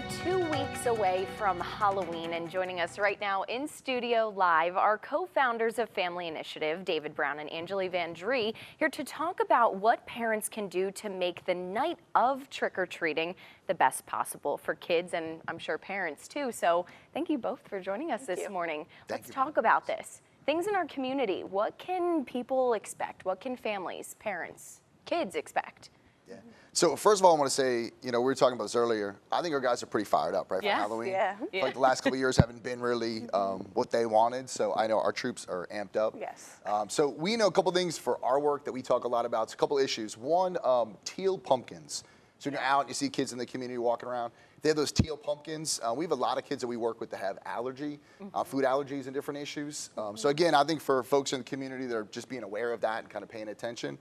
2 weeks away from Halloween, and joining us right now in studio live are co-founders of Family Initiative, David Brown and Angeli Van Dree, here to talk about what parents can do to make the night of trick-or-treating the best possible for kids and I'm sure parents too. So thank you both for joining us this morning. Let's talk about this. Things in our community. What can people expect? What can families, parents, kids expect? Yeah. So first of all, I want to say, we were talking about this earlier. I think our guys are pretty fired up, right, for Halloween. Yeah. Like the last couple of years haven't been really what they wanted. So I know our troops are amped up. Yes. So we know a couple things for our work that we talk a lot about. It's a couple issues. One, teal pumpkins. So when you're out and you see kids in the community walking around, they have those teal pumpkins. We have a lot of kids that we work with that have allergy, food allergies and different issues. So again, I think for folks in the community that are just being aware of that and kind of paying attention.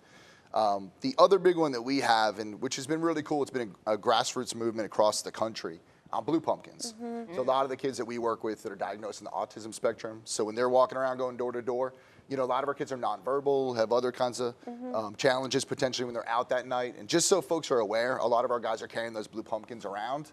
The other big one that we have, and which has been really cool, it's been a grassroots movement across the country, blue pumpkins. So a lot of the kids that we work with that are diagnosed in the autism spectrum, so when they're walking around going door to door, a lot of our kids are nonverbal, have other kinds of challenges potentially when they're out that night. And just so folks are aware, a lot of our guys are carrying those blue pumpkins around.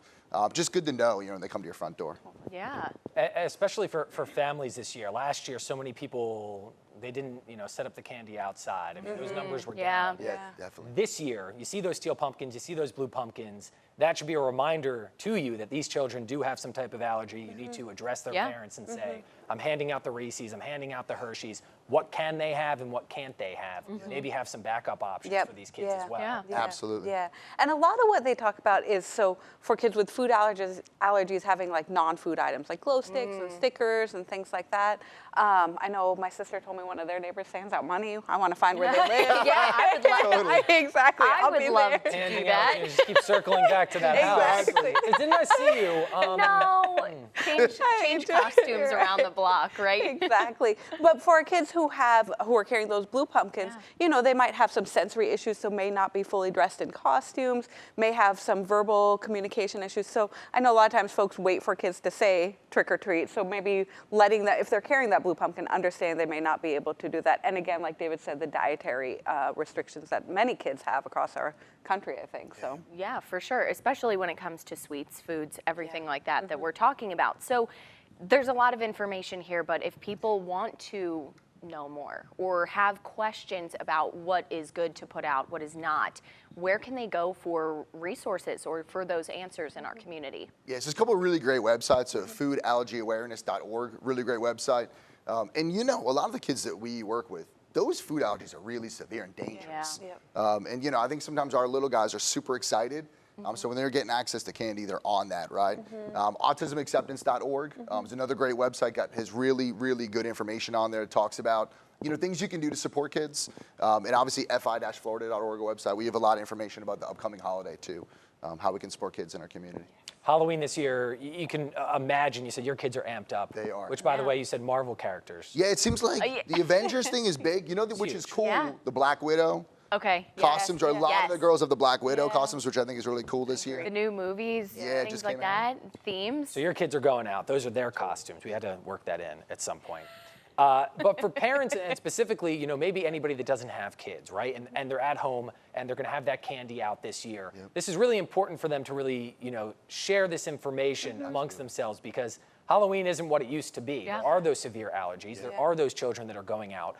Just good to know, when they come to your front door. Yeah. Especially for families this year. Last year, so many people, they didn't, set up the candy outside. I mean, those numbers were down. Yeah, definitely. This year, you see those teal pumpkins, you see those blue pumpkins. That should be a reminder to you that these children do have some type of allergy. You need to address their parents and say, I'm handing out the Reese's, I'm handing out the Hershey's. What can they have and what can't they have? Maybe have some backup options for these kids as well. Yeah. Absolutely. Yeah, and a lot of what they talk about is so for kids with food allergies having like non-food items like glow sticks and stickers and things like that. I know my sister told me one of their neighbors hands out money. I want to find where they live. Yeah, I would love Exactly. I would love to do Handing that. out, just keep circling back to that house. Exactly. Didn't I see you? No, change costumes around the block, right? Exactly. But for kids who are carrying those blue pumpkins, they might have some sensory issues, so may not be fully dressed in costumes, may have some verbal communication issues. So I know a lot of times folks wait for kids to say trick or treat. So maybe letting that, if they're carrying that blue pumpkin, understand they may not be able to do that. And again, like David said, the dietary restrictions that many kids have across our country, I think. So yeah, for sure, especially when it comes to sweets, foods, everything like that that we're talking about. So there's a lot of information here, but if people want to know more or have questions about what is good to put out, what is not, where can they go for resources or for those answers in our community? Yeah, so there's a couple of really great websites. So foodallergyawareness.org, really great website. And a lot of the kids that we work with, those food allergies are really severe and dangerous. Yeah. And I think sometimes our little guys are super excited. So when they're getting access to candy, they're on that, right? Autismacceptance.org is another great website, has really, really good information on there. It talks about, things you can do to support kids. And obviously fi-florida.org website. We have a lot of information about the upcoming holiday too, how we can support kids in our community. Halloween this year, you can imagine, you said your kids are amped up. They are. Which, by the way, you said Marvel characters. Yeah, it seems like the Avengers thing is big, which is cool, the Black Widow. Okay. Costumes, or a lot of the girls have the Black Widow costumes, which I think is really cool this year. The new movies, things like that, themes. So your kids are going out. Those are their costumes. We had to work that in at some point. But for parents, and specifically, maybe anybody that doesn't have kids, right? And they're at home and they're going to have that candy out this year. This is really important for them to really, share this information amongst themselves, because Halloween isn't what it used to be. There are those severe allergies. There are those children that are going out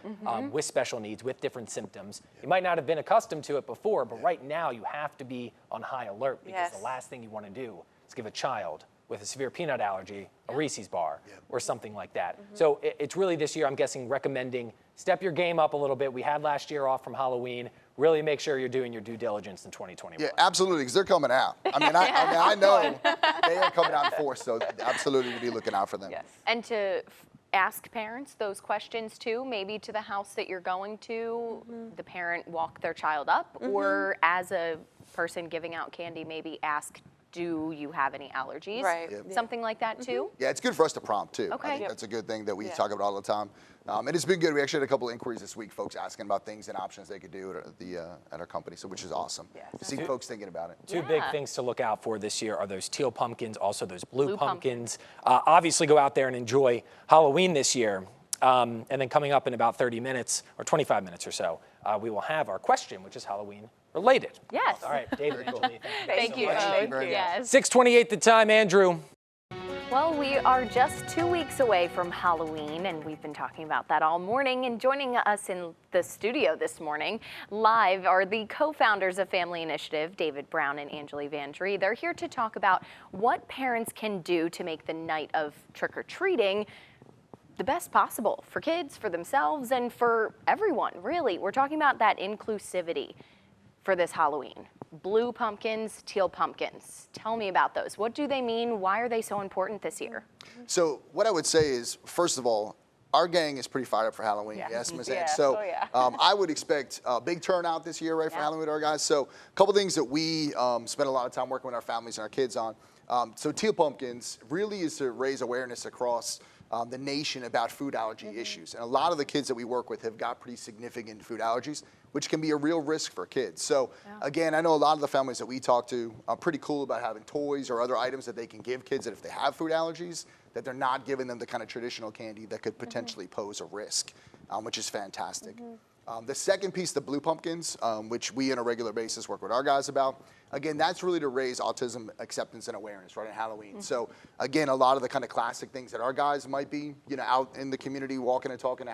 with special needs, with different symptoms. You might not have been accustomed to it before, but right now you have to be on high alert, because the last thing you want to do is give a child with a severe peanut allergy a Reese's bar or something like that. So it's really this year, I'm guessing, recommending step your game up a little bit. We had last year off from Halloween. Really make sure you're doing your due diligence in 2021. Yeah, absolutely, because they're coming out. I know they are coming out in force, so absolutely be looking out for them. Yes. And to ask parents those questions too, maybe to the house that you're going to, the parent walk their child up, or as a person giving out candy, maybe ask, do you have any allergies? Right. Something like that too? Yeah, it's good for us to prompt too. Okay. I think that's a good thing that we talk about all the time. And it's been good. We actually had a couple of inquiries this week, folks asking about things and options they could do at our company, so which is awesome to see folks thinking about it. Two big things to look out for this year are those teal pumpkins, also those blue pumpkins. Obviously go out there and enjoy Halloween this year. And then coming up in about 30 minutes or 25 minutes or so, we will have our question, which is Halloween related. Yes. All right, David and Anjali, Thank you. Thank you. Yes. 6:28 the time, Andrew. Well, we are just 2 weeks away from Halloween, and we've been talking about that all morning. And joining us in the studio this morning live are the co-founders of Family Initiative, David Brown and Anjali Van Dree. They're here to talk about what parents can do to make the night of trick-or-treating the best possible for kids, for themselves, and for everyone, really. We're talking about that inclusivity for this Halloween. Blue pumpkins, teal pumpkins. Tell me about those. What do they mean? Why are they so important this year? So what I would say is, first of all, our gang is pretty fired up for Halloween. Yeah. Yes, Ms. Yeah. Ange? So Oh, yeah. I would expect a big turnout this year, right, for Yeah. Halloween with our guys. So a couple things that we spend a lot of time working with our families and our kids on. So teal pumpkins really is to raise awareness across the nation about food allergy issues. And a lot of the kids that we work with have got pretty significant food allergies, which can be a real risk for kids. So again, I know a lot of the families that we talk to are pretty cool about having toys or other items that they can give kids that if they have food allergies, that they're not giving them the kind of traditional candy that could potentially pose a risk, which is fantastic. The second piece, the blue pumpkins, which we on a regular basis work with our guys about, again, that's really to raise autism acceptance and awareness, right, in Halloween. So again, a lot of the kind of classic things that our guys might be, out in the community walking and talking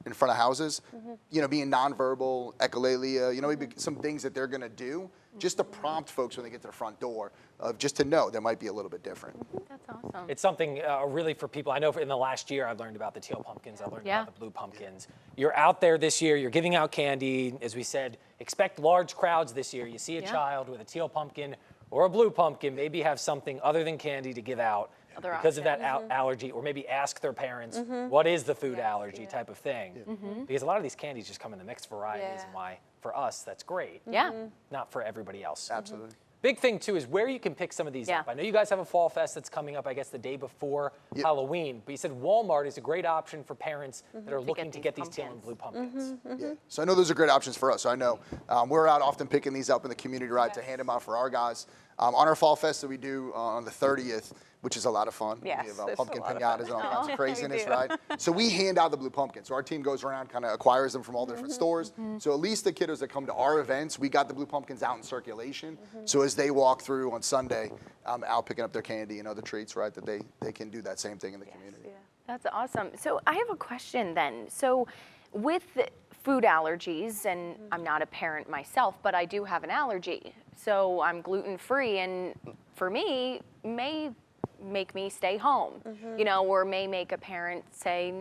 in front of houses, being nonverbal, echolalia, maybe some things that they're gonna do just to prompt folks when they get to the front door, just to know there might be a little bit different. That's awesome. It's something really for people. I know in the last year I've learned about the teal pumpkins. I've learned about the blue pumpkins. You're out there this year. You're giving out candy. As we said, expect large crowds this year. You see a child with a teal pumpkin or a blue pumpkin, maybe have something other than candy to give out Other because of that allergy, or maybe ask their parents, what is the food allergy type of thing. Because a lot of these candies just come in the mixed varieties, and why, for us, that's great. Yeah. Not for everybody else. Absolutely. Big thing, too, is where you can pick some of these up. I know you guys have a Fall Fest that's coming up, I guess, the day before Halloween. But you said Walmart is a great option for parents that are looking to get these teal and blue pumpkins. Yeah. So I know those are great options for us. So I know we're out often picking these up in the community, right, to hand them out for our guys. On our Fall Fest that we do on the 30th, which is a lot of fun. Yes, We it's have a pumpkin lot of pinatas fun. and all kinds of craziness, do. right? So we hand out the blue pumpkins. So our team goes around, kind of acquires them from all the different stores. So at least the kiddos that come to our events, we got the blue pumpkins out in circulation. So as they walk through on Sunday, out picking up their candy and other treats, right, that they can do that same thing in the community. That's awesome. So I have a question then. So with food allergies, and I'm not a parent myself, but I do have an allergy. So I'm gluten-free, and for me, may make me stay home, or may make a parent say,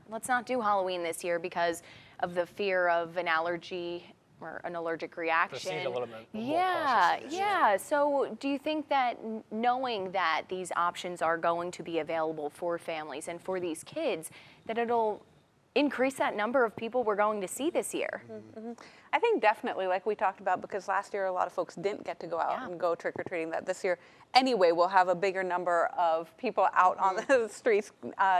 let's not do Halloween this year because of the fear of an allergy or an allergic reaction. Proceed a little bit more Yeah, cautiously. yeah. So do you think that knowing that these options are going to be available for families and for these kids, that it'll increase that number of people we're going to see this year? I think definitely, like we talked about, because last year a lot of folks didn't get to go out and go trick-or-treating, that this year anyway we'll have a bigger number of people out on the streets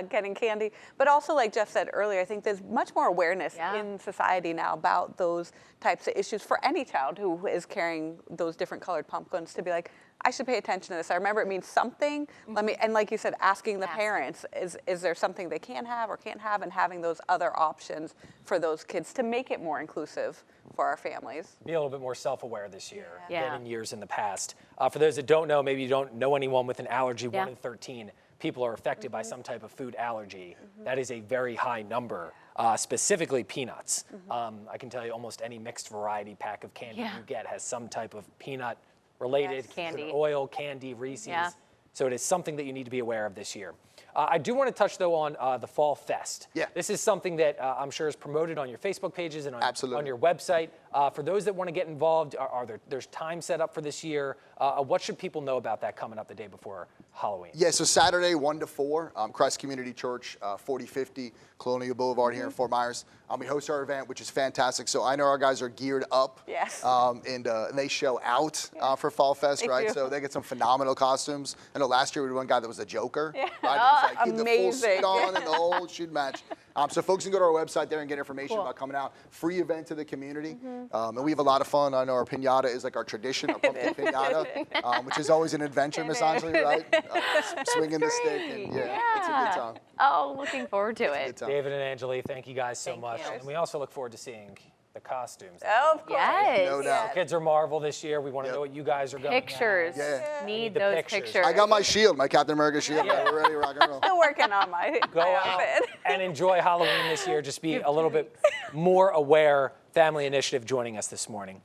getting candy. But also, like Jeff said earlier, I think there's much more awareness in society now about those types of issues for any child who is carrying those different colored pumpkins, to be like, I should pay attention to this. I remember it means something. And like you said, asking the parents, is there something they can have or can't have, and having those other options for those kids to make it more inclusive for our families. Be a little bit more self-aware this year Yeah. than in years in the past. For those that don't know, maybe you don't know anyone with an allergy, 1 in 13 people are affected by some type of food allergy. That is a very high number, specifically peanuts. I can tell you almost any mixed variety pack of candy you get has some type of peanut related Candy. oil, candy, Reese's. Yeah. So it is something that you need to be aware of this year. I do want to touch, though, on the Fall Fest. Yeah. This is something that I'm sure is promoted on your Facebook pages and on your website. For those that want to get involved, there's time set up for this year. What should people know about that coming up the day before Halloween? Yeah, so Saturday, 1 to 4, Christ Community Church, 4050 Colonial Boulevard here in Fort Myers. We host our event, which is fantastic. So I know our guys are geared up. Yes. And they show out for Fall Fest, They right? do. So they get some phenomenal costumes. I know last year we had one guy that was a Joker. Yeah. Right? It was like, he had the full Amazing. suit on and the whole shoot match. So folks can go to our website there and get information about coming out. Free event to the community. And we have a lot of fun. I know our piñata is like our tradition, our pumpkin piñata, which is always an adventure, Miss Anjali, right? Swinging the stick. And it's a good time. Oh, looking forward to Good it. time. David and Anjali, thank you guys so Thank much. you. And we also look forward to seeing The costumes. Oh, of course. Yes. No doubt. Kids are Marvel this year. We want to know what you guys are going Pictures. Yeah. Need the those pictures. pictures. I got my shield, my Captain America shield. Yeah. We're ready to rock and roll. Still working on my Go out outfit. and enjoy Halloween this year. Just be a little bit more aware. Family Initiative joining us this morning.